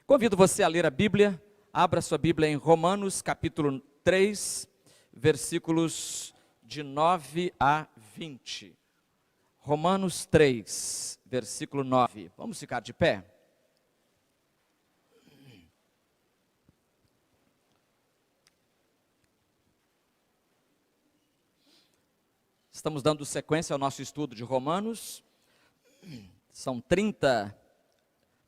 Convido você a ler a Bíblia. Abra sua Bíblia em Romanos, capítulo 3, versículos de 9 a 20. Romanos 3, versículo 9. Vamos ficar de pé? Estamos dando sequência ao nosso estudo de Romanos. São 30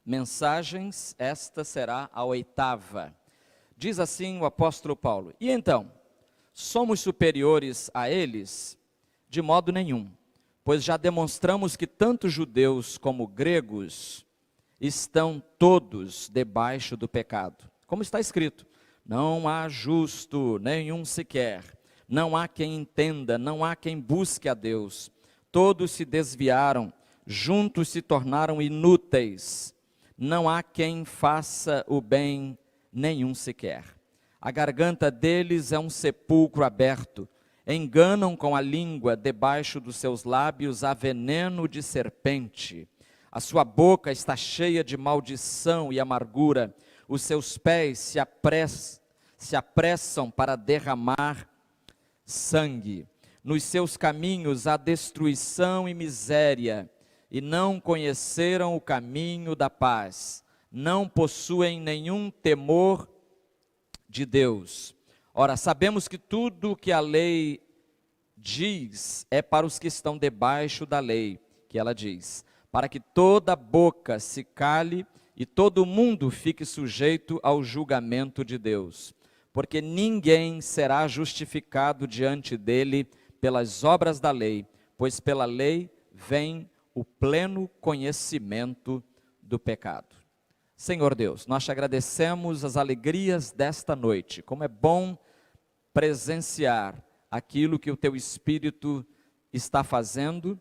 mensagens, esta será a 8ª. Diz assim o apóstolo Paulo: E então, somos superiores a eles? De modo nenhum, pois já demonstramos que tanto judeus como gregos estão todos debaixo do pecado. Como está escrito: não há justo nenhum sequer, não há quem entenda, não há quem busque a Deus. Todos se desviaram, juntos se tornaram inúteis. Não há quem faça o bem, nenhum sequer. A garganta deles é um sepulcro aberto. Enganam com a língua, debaixo dos seus lábios há veneno de serpente. A sua boca está cheia de maldição e amargura. Os seus pés se apressam para derramar sangue. Nos seus caminhos há destruição e miséria, e não conheceram o caminho da paz. Não possuem nenhum temor de Deus. Ora, sabemos que tudo o que a lei diz é para os que estão debaixo da lei, que ela diz, para que toda boca se cale e todo mundo fique sujeito ao julgamento de Deus. Porque ninguém será justificado diante dele pelas obras da lei, pois pela lei vem o pleno conhecimento do pecado. Senhor Deus, nós te agradecemos as alegrias desta noite. Como é bom presenciar aquilo que o teu Espírito está fazendo.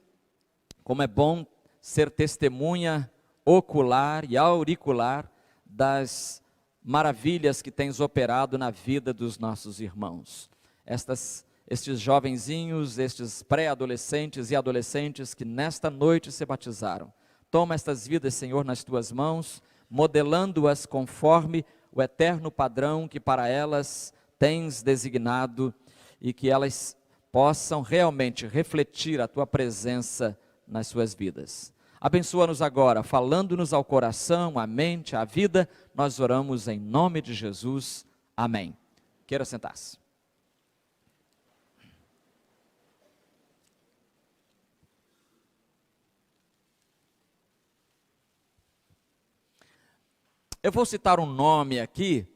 Como é bom ser testemunha ocular e auricular das maravilhas que tens operado na vida dos nossos irmãos. Estes jovenzinhos, estes pré-adolescentes e adolescentes que nesta noite se batizaram. Toma estas vidas, Senhor, nas tuas mãos, modelando-as conforme o eterno padrão que para elas tens designado e que elas possam realmente refletir a tua presença nas suas vidas. Abençoa-nos agora, falando-nos ao coração, à mente, à vida. Nós oramos em nome de Jesus. Amém. Queira sentar-se. Eu vou citar um nome aqui,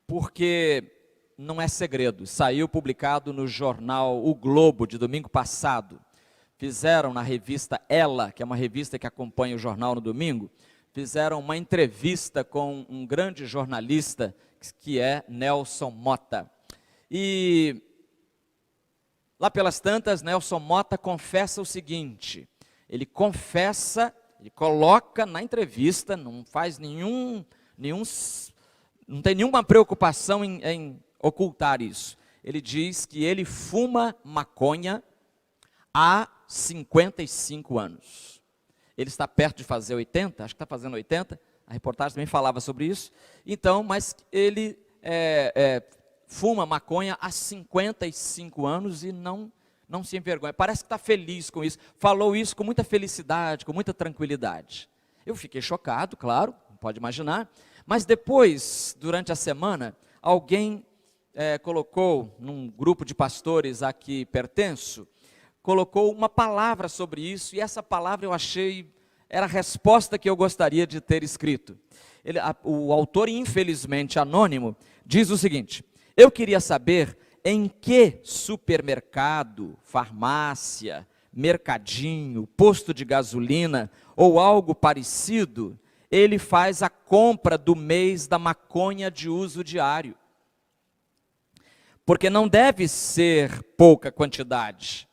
porque não é segredo. Saiu publicado no jornal O Globo, de domingo passado. Fizeram na revista Ela, que é uma revista que acompanha o jornal no domingo, fizeram uma entrevista com um grande jornalista, que é Nelson Motta. E lá pelas tantas, Nelson Motta confessa o seguinte, ele coloca na entrevista, não faz não tem nenhuma preocupação em ocultar isso. Ele diz que ele fuma maconha há 55 anos. Ele está perto de fazer 80, acho que está fazendo 80, a reportagem também falava sobre isso. Então, mas ele fuma maconha há 55 anos e não se envergonha, parece que está feliz com isso, falou isso com muita felicidade, com muita tranquilidade. Eu fiquei chocado, claro, pode imaginar, mas depois, durante a semana, alguém colocou, num grupo de pastores a que pertenço, colocou uma palavra sobre isso, e essa palavra eu achei, era a resposta que eu gostaria de ter escrito. O autor, infelizmente anônimo, diz o seguinte: eu queria saber em que supermercado, farmácia, mercadinho, posto de gasolina ou algo parecido, ele faz a compra do mês da maconha de uso diário. Porque não deve ser pouca quantidade.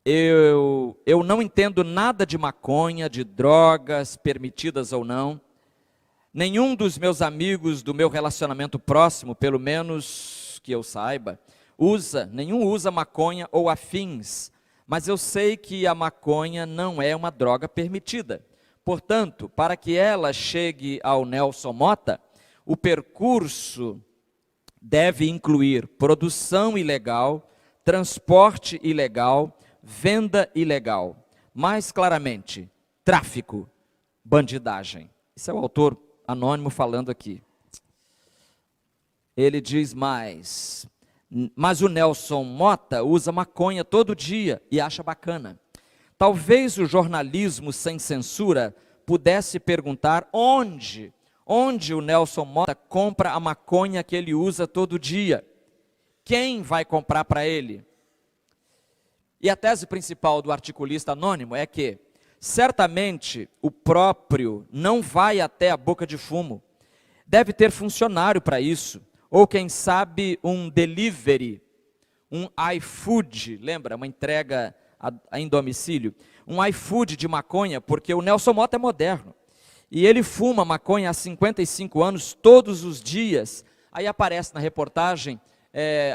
Eu não entendo nada de maconha, de drogas, permitidas ou não. Nenhum dos meus amigos do meu relacionamento próximo, pelo menos que eu saiba, nenhum usa maconha ou afins, mas eu sei que a maconha não é uma droga permitida, Portanto, para que ela chegue ao Nelson Mota, o percurso deve incluir produção ilegal, transporte ilegal, venda ilegal. Mais claramente, tráfico, bandidagem. Esse é o autor anônimo falando aqui. Ele diz mais: mas o Nelson Mota usa maconha todo dia e acha bacana. Talvez o jornalismo sem censura pudesse perguntar onde o Nelson Mota compra a maconha que ele usa todo dia. Quem vai comprar para ele? E a tese principal do articulista anônimo é que, certamente, o próprio não vai até a boca de fumo. Deve ter funcionário para isso. Ou, quem sabe, um delivery, um iFood, lembra? Uma entrega em domicílio. Um iFood de maconha, porque o Nelson Mota é moderno. E ele fuma maconha há 55 anos, todos os dias. Aí aparece na reportagem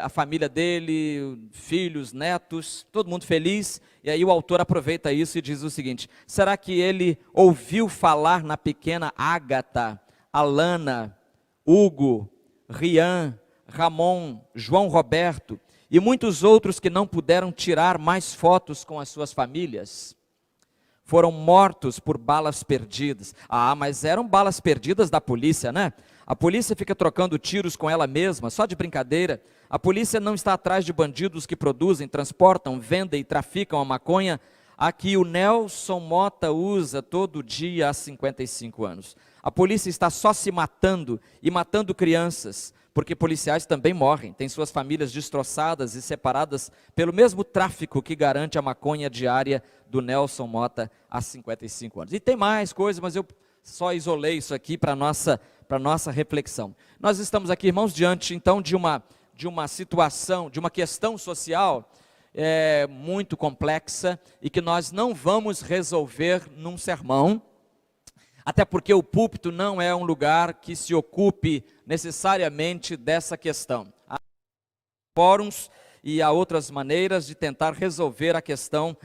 a família dele, filhos, netos, todo mundo feliz. E aí o autor aproveita isso e diz o seguinte: será que ele ouviu falar na pequena Ágata, Alana, Hugo, Rian, Ramon, João Roberto e muitos outros que não puderam tirar mais fotos com as suas famílias? Foram mortos por balas perdidas. Ah, mas eram balas perdidas da polícia, né? A polícia fica trocando tiros com ela mesma, só de brincadeira. A polícia não está atrás de bandidos que produzem, transportam, vendem e traficam a maconha a que o Nelson Mota usa todo dia há 55 anos. A polícia está só se matando e matando crianças, porque policiais também morrem, têm suas famílias destroçadas e separadas pelo mesmo tráfico que garante a maconha diária do Nelson Mota há 55 anos. E tem mais coisas, mas eu só isolei isso aqui para a nossa reflexão. Nós estamos aqui, irmãos, diante então de uma situação, de uma questão social muito complexa e que nós não vamos resolver num sermão, até porque o púlpito não é um lugar que se ocupe necessariamente dessa questão. Há fóruns e há outras maneiras de tentar resolver a questão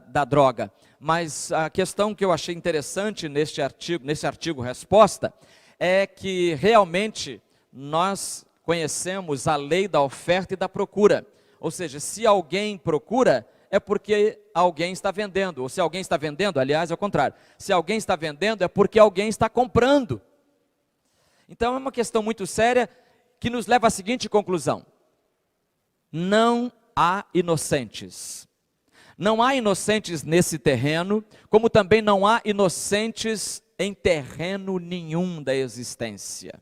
da droga. Mas a questão que eu achei interessante nesse artigo resposta, é que realmente nós conhecemos a lei da oferta e da procura. Ou seja, se alguém procura, é porque alguém está vendendo. Ou se alguém está vendendo, aliás, é o contrário. Se alguém está vendendo, é porque alguém está comprando. Então é uma questão muito séria que nos leva à seguinte conclusão: não há inocentes. Não há inocentes nesse terreno, como também não há inocentes em terreno nenhum da existência.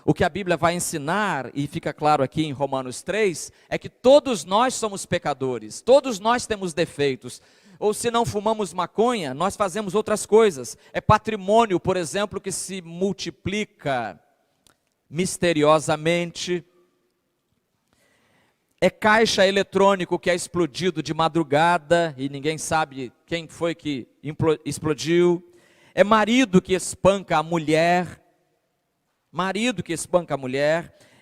O que a Bíblia vai ensinar, e fica claro aqui em Romanos 3, é que todos nós somos pecadores, todos nós temos defeitos. Ou se não fumamos maconha, nós fazemos outras coisas. É patrimônio, por exemplo, que se multiplica misteriosamente. É caixa eletrônico que é explodido de madrugada e ninguém sabe quem foi que explodiu. É marido que espanca a mulher.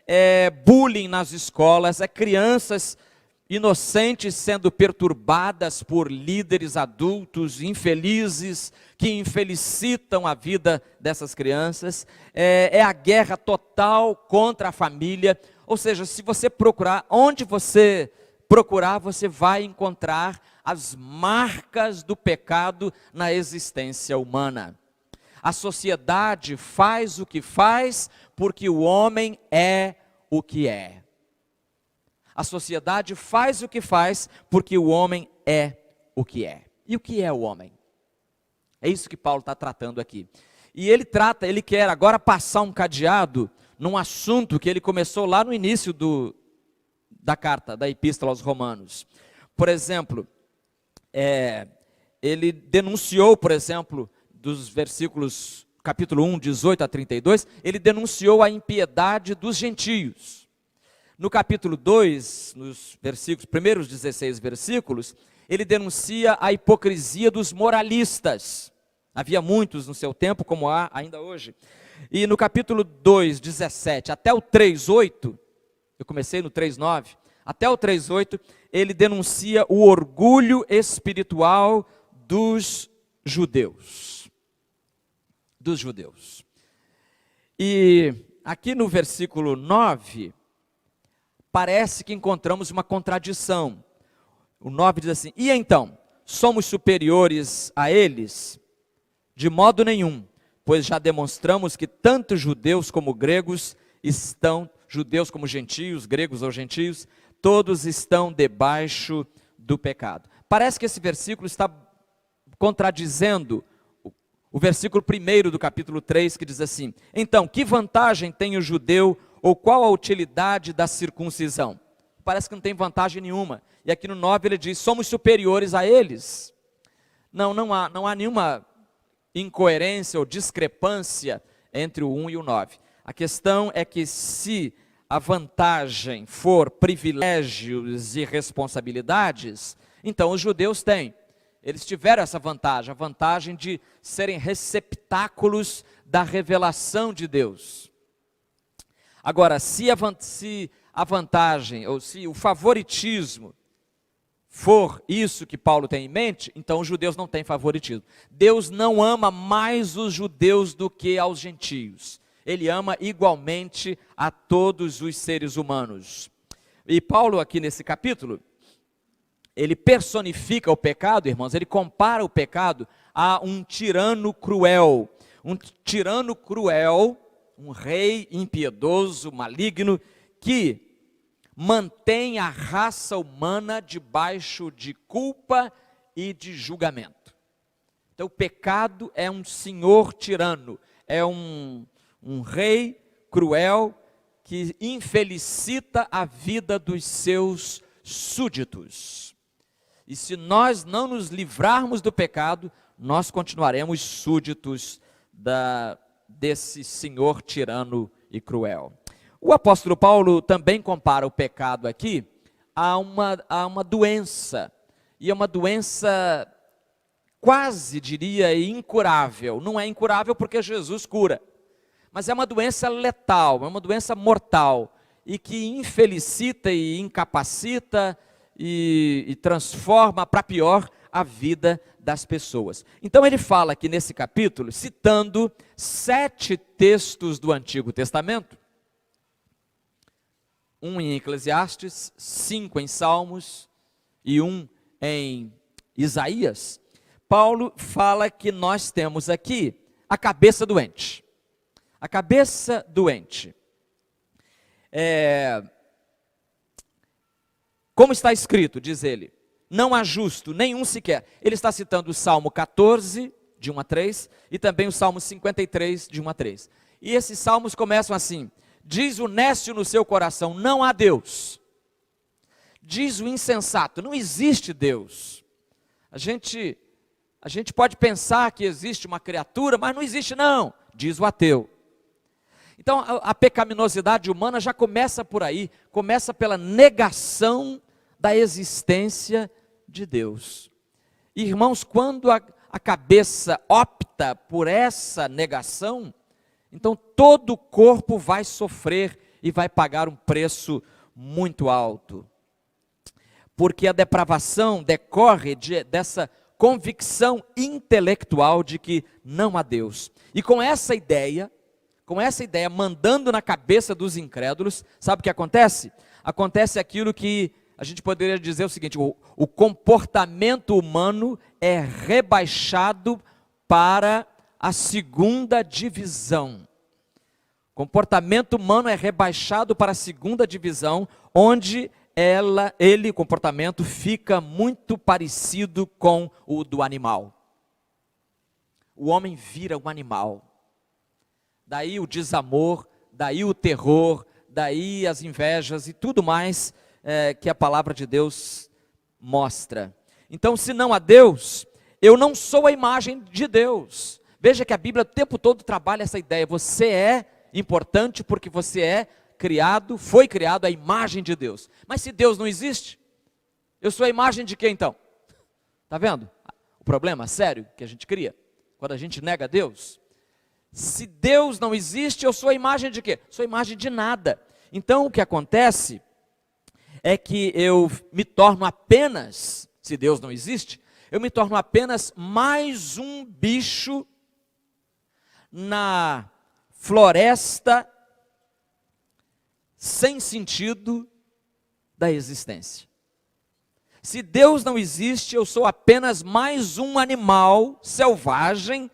É bullying nas escolas, é crianças inocentes sendo perturbadas por líderes adultos infelizes que infelicitam a vida dessas crianças. É a guerra total contra a família. Ou seja, se você procurar, onde você procurar, você vai encontrar as marcas do pecado na existência humana. A sociedade faz o que faz porque o homem é o que é. A sociedade faz o que faz porque o homem é o que é. E o que é o homem? É isso que Paulo está tratando aqui. E ele quer agora passar um cadeado num assunto que ele começou lá no início da carta, da epístola aos Romanos. Por exemplo, ele denunciou, por exemplo, dos versículos, capítulo 1, 18 a 32, ele denunciou a impiedade dos gentios. No capítulo 2, nos primeiros 16 versículos, ele denuncia a hipocrisia dos moralistas. Havia muitos no seu tempo, como há ainda hoje. E no capítulo 2, 17, até o 3:8, eu comecei no 3:9, até o 3:8, ele denuncia o orgulho espiritual dos judeus. Dos judeus. E aqui no versículo 9, parece que encontramos uma contradição. O 9 diz assim: e então, somos superiores a eles? De modo nenhum, pois já demonstramos que tanto judeus como gregos estão, judeus como gentios, gregos ou gentios, todos estão debaixo do pecado. Parece que esse versículo está contradizendo o versículo 1 do capítulo 3, que diz assim: então, que vantagem tem o judeu, ou qual a utilidade da circuncisão? Parece que não tem vantagem nenhuma. E aqui no 9 ele diz: somos superiores a eles. Não há nenhuma incoerência ou discrepância entre o 1 e o 9. A questão é que se a vantagem for privilégios e responsabilidades, então os judeus têm. Eles tiveram essa vantagem, a vantagem de serem receptáculos da revelação de Deus. Agora, se a vantagem, ou se o favoritismo for isso que Paulo tem em mente, então os judeus não têm favoritismo. Deus não ama mais os judeus do que aos gentios. Ele ama igualmente a todos os seres humanos. E Paulo aqui nesse capítulo, ele personifica o pecado, irmãos, ele compara o pecado a um tirano cruel. Um tirano cruel, um rei impiedoso, maligno, que mantém a raça humana debaixo de culpa e de julgamento. Então o pecado é um senhor tirano, é um rei cruel que infelicita a vida dos seus súditos. E se nós não nos livrarmos do pecado, nós continuaremos súditos desse senhor tirano e cruel. O apóstolo Paulo também compara o pecado aqui a uma doença, e é uma doença quase, diria, incurável. Não é incurável porque Jesus cura, mas é uma doença letal, é uma doença mortal, e que infelicita e incapacita e transforma para pior a vida das pessoas. Então ele fala aqui nesse capítulo, citando 7 textos do Antigo Testamento, 1 em Eclesiastes, 5 em Salmos e 1 em Isaías. Paulo fala que nós temos aqui a cabeça doente. A cabeça doente. Como está escrito, diz ele, não há justo, nenhum sequer. Ele está citando o Salmo 14, de 1 a 3, e também o Salmo 53, de 1 a 3. E esses salmos começam assim: diz o nécio no seu coração, não há Deus. Diz o insensato, não existe Deus. A gente pode pensar que existe uma criatura, mas não existe não, diz o ateu. Então a pecaminosidade humana já começa por aí, começa pela negação da existência de Deus. Irmãos, quando a cabeça opta por essa negação, então todo o corpo vai sofrer e vai pagar um preço muito alto. Porque a depravação decorre dessa convicção intelectual de que não há Deus. E com essa ideia mandando na cabeça dos incrédulos, sabe o que acontece? Acontece aquilo que a gente poderia dizer o seguinte: o comportamento humano é rebaixado para a segunda divisão. O comportamento humano é rebaixado para a segunda divisão, onde o comportamento fica muito parecido com o do animal. O homem vira um animal. Daí o desamor, daí o terror, daí as invejas e tudo mais que a palavra de Deus mostra. Então, se não há Deus, eu não sou a imagem de Deus. Veja que a Bíblia o tempo todo trabalha essa ideia. Você é importante porque você foi criado à imagem de Deus. Mas se Deus não existe, eu sou a imagem de quem então? Está vendo? O problema sério que a gente cria, quando a gente nega Deus. Se Deus não existe, eu sou a imagem de quê? Sou a imagem de nada. Então o que acontece é que eu me torno apenas, se Deus não existe, eu me torno apenas mais um bicho na floresta sem sentido da existência. Se Deus não existe, eu sou apenas mais um animal selvagem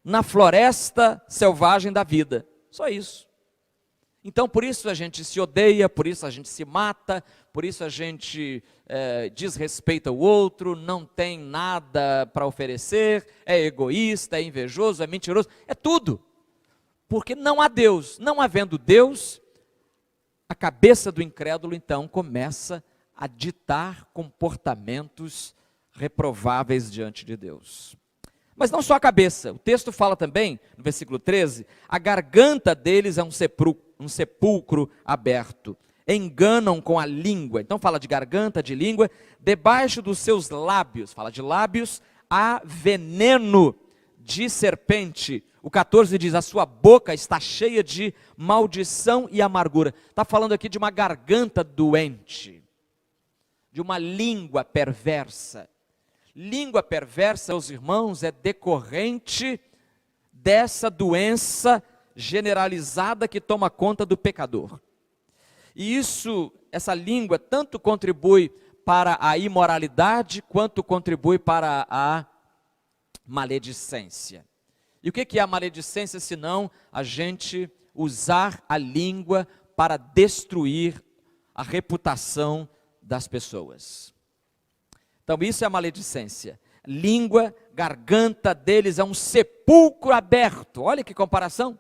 na floresta selvagem da vida. Só isso. Então, por isso a gente se odeia, por isso a gente se mata, por isso a gente desrespeita o outro, não tem nada para oferecer, é egoísta, é invejoso, é mentiroso, é tudo. Porque não há Deus. Não havendo Deus, a cabeça do incrédulo então começa a ditar comportamentos reprováveis diante de Deus. Mas não só a cabeça, o texto fala também, no versículo 13, a garganta deles é um sepulcro aberto, enganam com a língua. Então fala de garganta, de língua, debaixo dos seus lábios, fala de lábios, há veneno de serpente. O 14 diz, a sua boca está cheia de maldição e amargura. Está falando aqui de uma garganta doente, de uma língua perversa. Língua perversa, meus irmãos, é decorrente dessa doença generalizada que toma conta do pecador. E essa língua tanto contribui para a imoralidade, quanto contribui para a maledicência. E o que é a maledicência, senão a gente usar a língua para destruir a reputação das pessoas? Então isso é a maledicência. Língua, garganta deles é um sepulcro aberto. Olha que comparação.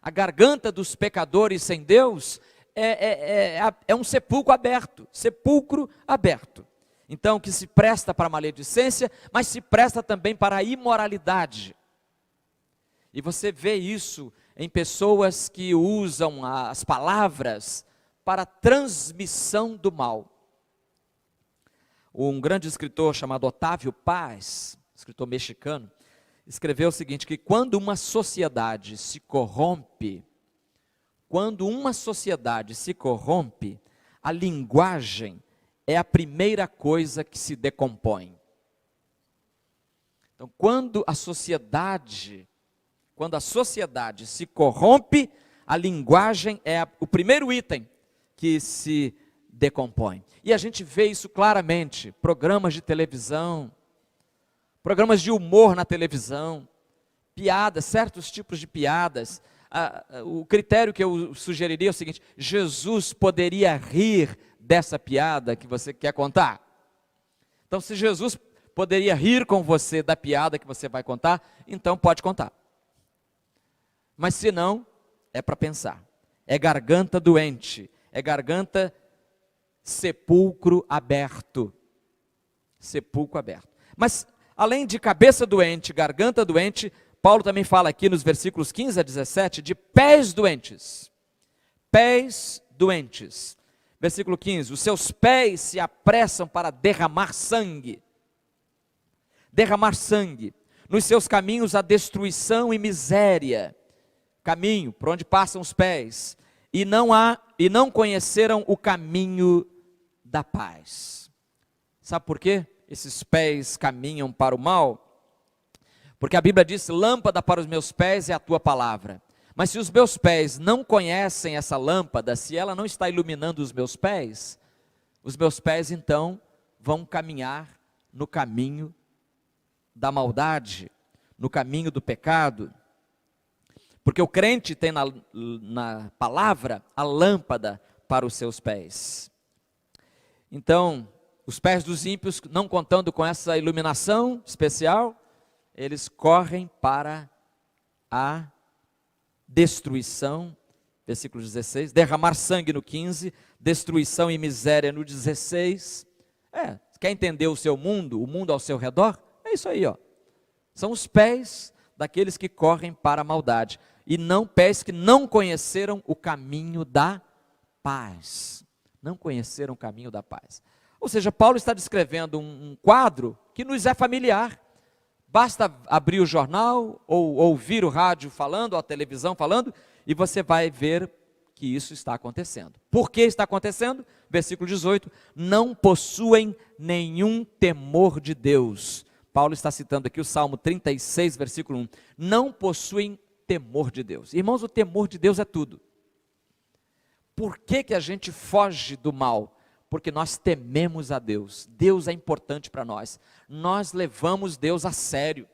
A garganta dos pecadores sem Deus é um sepulcro aberto. Sepulcro aberto. Então que se presta para a maledicência, mas se presta também para a imoralidade. E você vê isso em pessoas que usam as palavras para transmissão do mal. Um grande escritor chamado Otávio Paz, escritor mexicano, escreveu o seguinte, que quando uma sociedade se corrompe, a linguagem é a primeira coisa que se decompõe. Então, quando a sociedade se corrompe, a linguagem é o primeiro item que se decompõe. E a gente vê isso claramente, programas de televisão, programas de humor na televisão, piadas, certos tipos de piadas. O critério que eu sugeriria é o seguinte, Jesus poderia rir dessa piada que você quer contar. Então, se Jesus poderia rir com você da piada que você vai contar, então pode contar. Mas se não, é para pensar. É garganta doente, é garganta sepulcro aberto. Sepulcro aberto. Mas, além de cabeça doente, garganta doente, Paulo também fala aqui nos versículos 15 a 17 de pés doentes. Pés doentes. Versículo 15, os seus pés se apressam para derramar sangue. Derramar sangue. Nos seus caminhos há destruição e miséria. Caminho por onde passam os pés. E não conheceram o caminho da paz. Sabe por quê? Esses pés caminham para o mal? Porque a Bíblia diz, lâmpada para os meus pés é a tua palavra. Mas se os meus pés não conhecem essa lâmpada, se ela não está iluminando os meus pés então vão caminhar no caminho da maldade, no caminho do pecado. Porque o crente tem na palavra a lâmpada para os seus pés. Então, os pés dos ímpios, não contando com essa iluminação especial, eles correm para a destruição, versículo 16, derramar sangue no 15, destruição e miséria no 16. Quer entender o seu mundo, o mundo ao seu redor? É isso aí, ó. São os pés daqueles que correm para a maldade, e não pés que não conheceram o caminho da paz. Não conheceram o caminho da paz. Ou seja, Paulo está descrevendo um quadro que nos é familiar. Basta abrir o jornal, ou ouvir o rádio falando, ou a televisão falando, e você vai ver que isso está acontecendo. Por que está acontecendo? Versículo 18, não possuem nenhum temor de Deus. Paulo está citando aqui o Salmo 36, versículo 1. Não possuem temor de Deus. Irmãos, o temor de Deus é tudo. Por que que a gente foge do mal? Porque nós tememos a Deus. Deus é importante para nós. Nós levamos Deus a sério.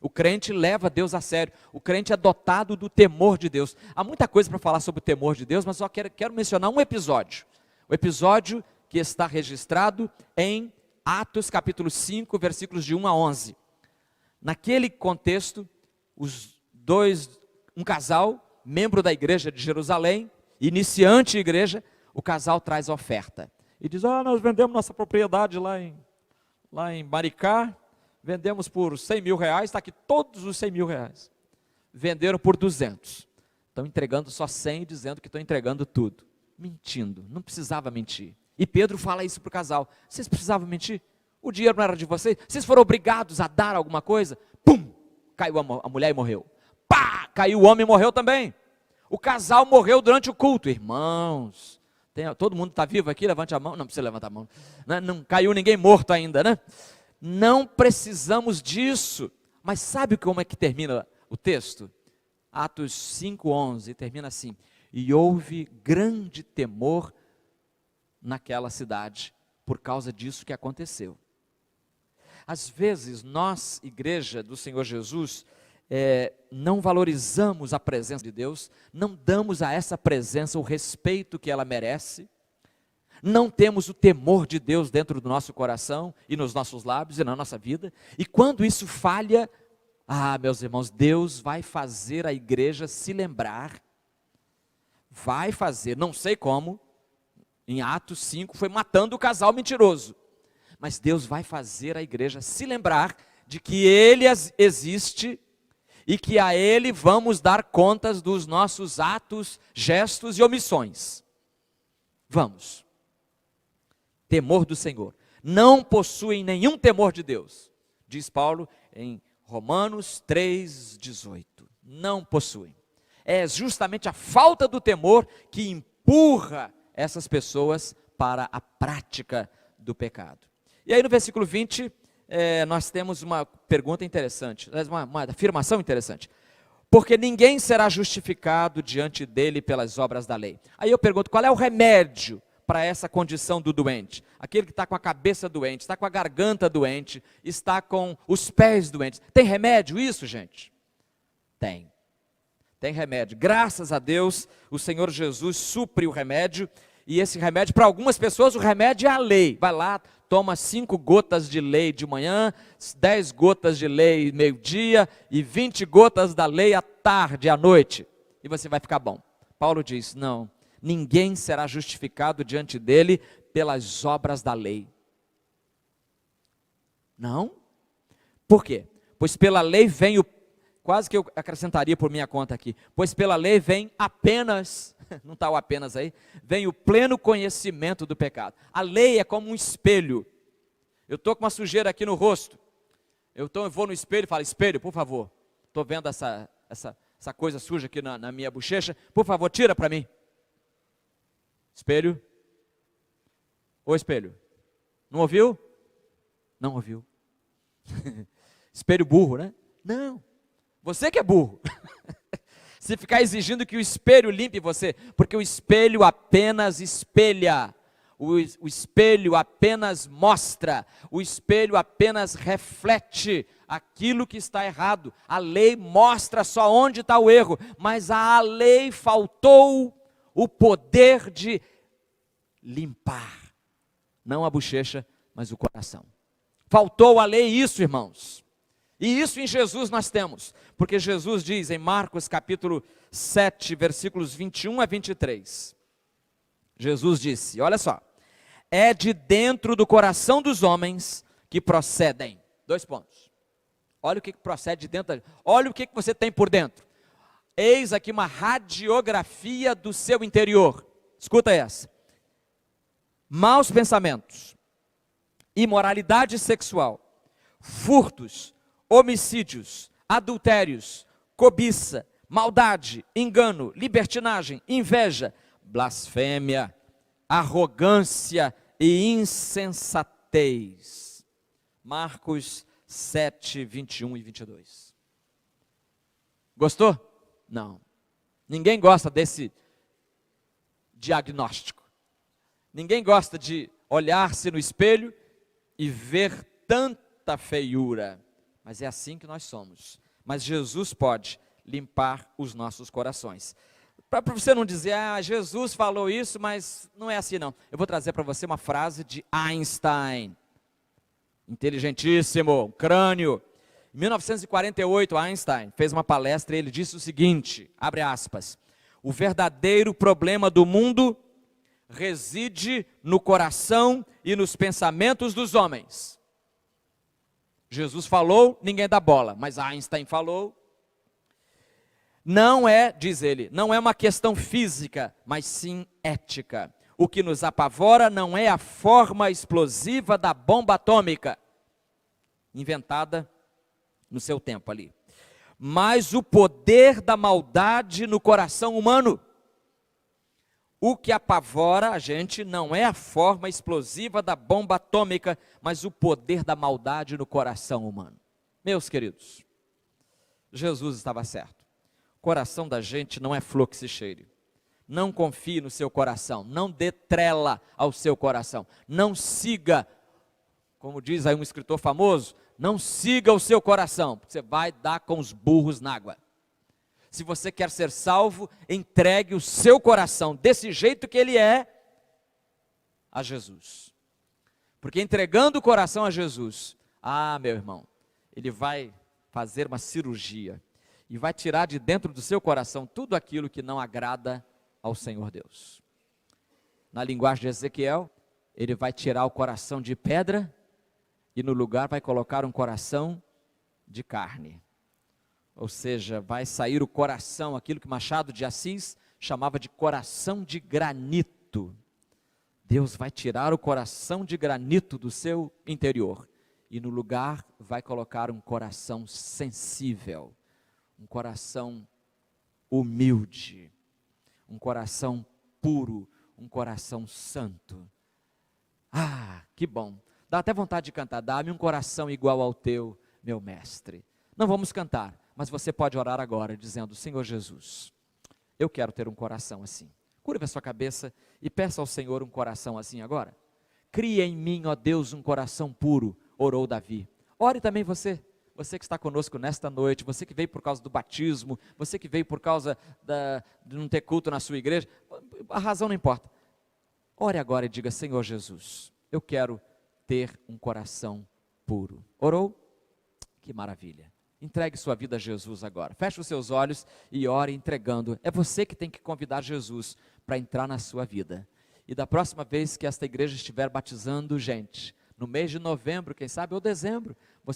O crente leva Deus a sério. O crente é dotado do temor de Deus. Há muita coisa para falar sobre o temor de Deus, mas só quero mencionar um episódio. O episódio que está registrado em Atos capítulo 5, versículos de 1 a 11. Naquele contexto, um casal, membro da igreja de Jerusalém, iniciante de igreja, o casal traz oferta. E diz, nós vendemos nossa propriedade lá em Maricá, vendemos por 100 mil reais, está aqui todos os 100 mil reais. Venderam por 200. Estão entregando só 100 e dizendo que estão entregando tudo. Mentindo, não precisava mentir. E Pedro fala isso para o casal, vocês precisavam mentir? O dinheiro não era de vocês? Vocês foram obrigados a dar alguma coisa? Pum! Caiu a mulher e morreu. Pá! Caiu o homem e morreu também. O casal morreu durante o culto. Irmãos, todo mundo está vivo aqui? Levante a mão. Não precisa levantar a mão. Não caiu ninguém morto ainda, né? Não precisamos disso. Mas sabe como é que termina o texto? Atos 5:11 termina assim. E houve grande temor naquela cidade por causa disso que aconteceu. Às vezes nós, igreja do Senhor Jesus, não valorizamos a presença de Deus, não damos a essa presença o respeito que ela merece, não temos o temor de Deus dentro do nosso coração e nos nossos lábios e na nossa vida, e quando isso falha, meus irmãos, Deus vai fazer a igreja se lembrar, vai fazer, não sei como, em Atos 5 foi matando o casal mentiroso, mas Deus vai fazer a igreja se lembrar de que Ele existe e que a Ele vamos dar contas dos nossos atos, gestos e omissões. Vamos. Temor do Senhor. Não possuem nenhum temor de Deus, diz Paulo em Romanos 3:18. Não possuem. É justamente a falta do temor que empurra essas pessoas para a prática do pecado. E aí no versículo 20, nós temos uma pergunta interessante, uma afirmação interessante. Porque ninguém será justificado diante dele pelas obras da lei. Aí eu pergunto, qual é o remédio para essa condição do doente? Aquele que está com a cabeça doente, está com a garganta doente, está com os pés doentes. Tem remédio isso, gente? Tem remédio. Graças a Deus, o Senhor Jesus supre o remédio, e esse remédio, para algumas pessoas, o remédio é a lei. Vai lá, toma 5 gotas de lei de manhã, 10 gotas de lei meio-dia, e 20 gotas da lei à tarde, à noite, e você vai ficar bom. Paulo diz, não, ninguém será justificado diante dele pelas obras da lei. Não? Por quê? Pois pela lei vem quase que eu acrescentaria por minha conta aqui, pois pela lei vem apenas, não está o apenas aí, vem o pleno conhecimento do pecado. A lei é como um espelho. Eu estou com uma sujeira aqui no rosto, eu vou no espelho e falo, espelho, por favor, estou vendo essa coisa suja aqui na minha bochecha, por favor, tira para mim. Espelho, ô espelho, não ouviu? Não ouviu. Espelho burro, né? Não. Você que é burro, se ficar exigindo que o espelho limpe você, porque o espelho apenas espelha, o espelho apenas mostra, o espelho apenas reflete aquilo que está errado. A lei mostra só onde está o erro, mas à lei faltou o poder de limpar, não a bochecha, mas o coração. Faltou à lei isso, irmãos. E isso em Jesus nós temos, porque Jesus diz em Marcos capítulo 7, versículos 21 a 23, Jesus disse, olha só, é de dentro do coração dos homens que procedem, 2 pontos, olha o que procede de dentro, olha o que você tem por dentro, eis aqui uma radiografia do seu interior, escuta essa, maus pensamentos, imoralidade sexual, furtos, homicídios, adultérios, cobiça, maldade, engano, libertinagem, inveja, blasfêmia, arrogância e insensatez. Marcos 7, 21 e 22. Gostou? Não. Ninguém gosta desse diagnóstico. Ninguém gosta de olhar-se no espelho e ver tanta feiura. Mas é assim que nós somos. Mas Jesus pode limpar os nossos corações. Para você não dizer, Jesus falou isso, mas não é assim não. Eu vou trazer para você uma frase de Einstein. Inteligentíssimo, crânio. Em 1948, Einstein fez uma palestra e ele disse o seguinte, abre aspas, o verdadeiro problema do mundo reside no coração e nos pensamentos dos homens. Jesus falou, ninguém dá bola, mas Einstein falou. Não é, diz ele, não é uma questão física, mas sim ética. O que nos apavora não é a forma explosiva da bomba atômica, inventada no seu tempo ali, mas o poder da maldade no coração humano. O que apavora a gente não é a forma explosiva da bomba atômica, mas o poder da maldade no coração humano. Meus queridos, Jesus estava certo. O coração da gente não é flor que se cheire. Não confie no seu coração, não dê trela ao seu coração. Não siga, como diz aí um escritor famoso, não siga o seu coração, porque você vai dar com os burros na água. Se você quer ser salvo, entregue o seu coração, desse jeito que ele é, a Jesus. Porque entregando o coração a Jesus, meu irmão, ele vai fazer uma cirurgia, e vai tirar de dentro do seu coração tudo aquilo que não agrada ao Senhor Deus. Na linguagem de Ezequiel, ele vai tirar o coração de pedra, e no lugar vai colocar um coração de carne. Ou seja, vai sair o coração, aquilo que Machado de Assis chamava de coração de granito. Deus vai tirar o coração de granito do seu interior, e no lugar vai colocar um coração sensível, um coração humilde, um coração puro, um coração santo. Que bom, dá até vontade de cantar, dá-me um coração igual ao teu, meu mestre. Não vamos cantar, mas você pode orar agora, dizendo, Senhor Jesus, eu quero ter um coração assim. Curva a sua cabeça e peça ao Senhor um coração assim agora. Cria em mim, ó Deus, um coração puro, orou Davi. Ore também você que está conosco nesta noite, você que veio por causa do batismo, você que veio por causa de não ter culto na sua igreja, a razão não importa. Ore agora e diga, Senhor Jesus, eu quero ter um coração puro. Orou? Que maravilha. Entregue sua vida a Jesus agora. Feche os seus olhos e ore entregando. É você que tem que convidar Jesus para entrar na sua vida. E da próxima vez que esta igreja estiver batizando gente, no mês de novembro, quem sabe, ou dezembro, você